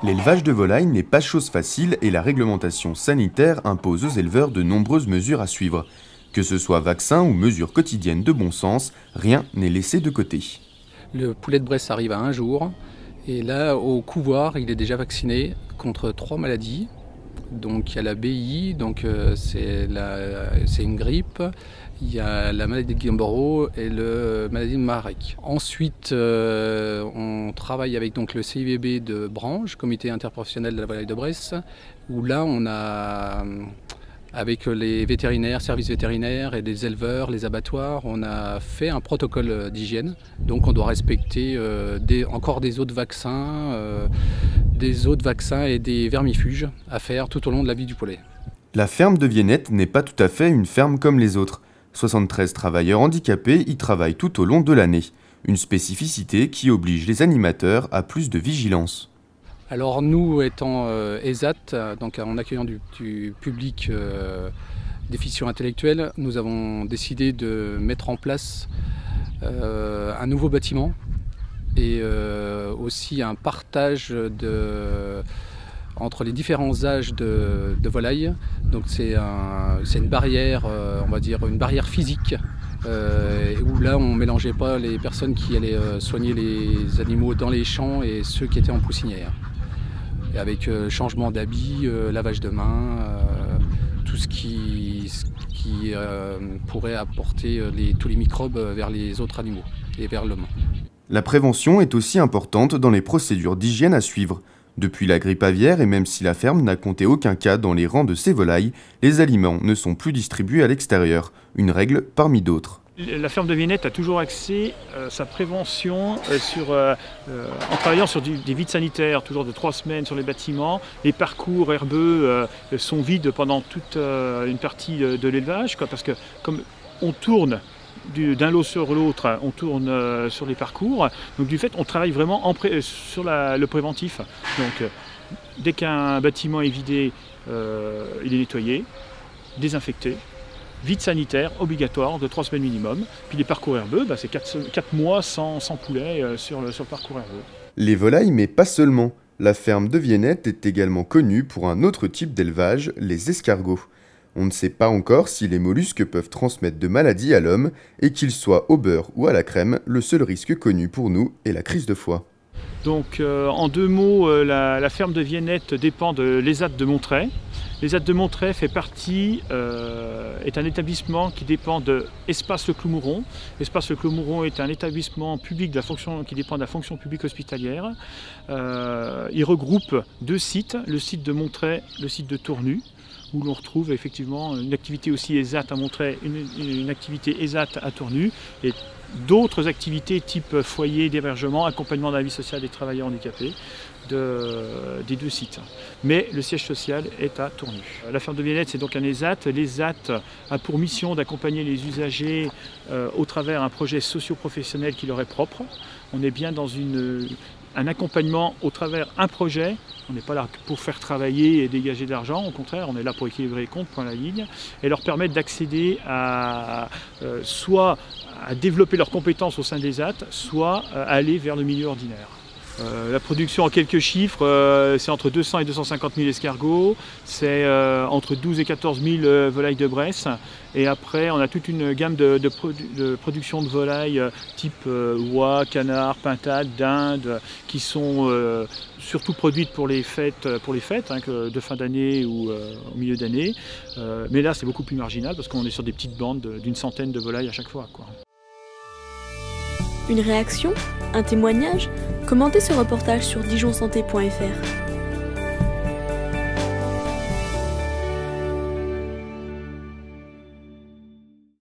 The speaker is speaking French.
L'élevage de volailles n'est pas chose facile et la réglementation sanitaire impose aux éleveurs de nombreuses mesures à suivre. Que ce soit vaccins ou mesures quotidiennes de bon sens, rien n'est laissé de côté. Le poulet de Bresse arrive à 1 jour et là au couvoir il est déjà vacciné contre 3 maladies. Donc il y a la BI, c'est une grippe, il y a la maladie de Guillain-Barré et la maladie de Marek. Ensuite on travaille avec donc, le CIVB de Branche, Comité interprofessionnel de la volaille de Bresse, où là on a, avec les vétérinaires, services vétérinaires et des éleveurs, les abattoirs, on a fait un protocole d'hygiène. Donc on doit respecter encore des autres vaccins et des vermifuges à faire tout au long de la vie du poulet. La ferme de Vienette n'est pas tout à fait une ferme comme les autres. 73 travailleurs handicapés y travaillent tout au long de l'année. Une spécificité qui oblige les animateurs à plus de vigilance. Alors nous étant ESAT, donc en accueillant du public déficient intellectuel, nous avons décidé de mettre en place un nouveau bâtiment et aussi un partage entre les différents âges de volailles. Donc c'est une barrière, on va dire une barrière physique, où là on ne mélangeait pas les personnes qui allaient soigner les animaux dans les champs et ceux qui étaient en poussinière. Et avec changement d'habits, lavage de mains, tout ce qui pourrait apporter tous les microbes vers les autres animaux et vers l'homme. La prévention est aussi importante dans les procédures d'hygiène à suivre. Depuis la grippe aviaire, et même si la ferme n'a compté aucun cas dans les rangs de ses volailles, les aliments ne sont plus distribués à l'extérieur, une règle parmi d'autres. La ferme de Vienette a toujours axé sa prévention en travaillant sur des vides sanitaires, toujours de 3 semaines sur les bâtiments. Les parcours herbeux sont vides pendant toute une partie de l'élevage, parce que comme on tourne d'un lot sur l'autre, on tourne sur les parcours. Donc du fait, on travaille vraiment sur le préventif. Donc dès qu'un bâtiment est vidé, il est nettoyé, désinfecté. Vide sanitaire obligatoire de 3 semaines minimum. Puis les parcours herbeux, c'est 4 mois sans poulet sur le parcours herbeux. Les volailles, mais pas seulement. La ferme de Vienette est également connue pour un autre type d'élevage, les escargots. On ne sait pas encore si les mollusques peuvent transmettre de maladies à l'homme, et qu'ils soient au beurre ou à la crème, le seul risque connu pour nous est la crise de foie. Donc en 2 mots, la ferme de Vienette dépend de l'ESAT de Montreuil. L'ESAT de Montreuil est un établissement qui dépend de Espace Le Clos-Mouron. Espace Le Clos-Mouron est un établissement public qui dépend de la fonction publique hospitalière. Il regroupe 2 sites, le site de Montreuil, le site de Tournu, où l'on retrouve effectivement une activité aussi ESAT à Montreuil, une activité ESAT à Tournu, et d'autres activités type foyer d'hébergement, accompagnement dans la vie sociale des travailleurs handicapés des 2 sites. Mais le siège social est à Tournu. La ferme de Vienette, c'est donc un ESAT. L'ESAT a pour mission d'accompagner les usagers au travers un projet socio-professionnel qui leur est propre. On est bien dans un accompagnement au travers un projet. On n'est pas là pour faire travailler et dégager de l'argent, au contraire, on est là pour équilibrer les comptes, point la ligne, et leur permettre d'accéder soit à développer leurs compétences au sein des ESAT, soit à aller vers le milieu ordinaire. La production en quelques chiffres, c'est entre 200 et 250 000 escargots, c'est entre 12 et 14 000 volailles de Bresse, et après on a toute une gamme de production de volailles type oie, canard, pintade, dinde, qui sont surtout produites pour les fêtes de fin d'année ou au milieu d'année. Mais là c'est beaucoup plus marginal parce qu'on est sur des petites bandes d'une centaine de volailles à chaque fois, quoi. Une réaction? Un témoignage? Commentez ce reportage sur dijonsanté.fr.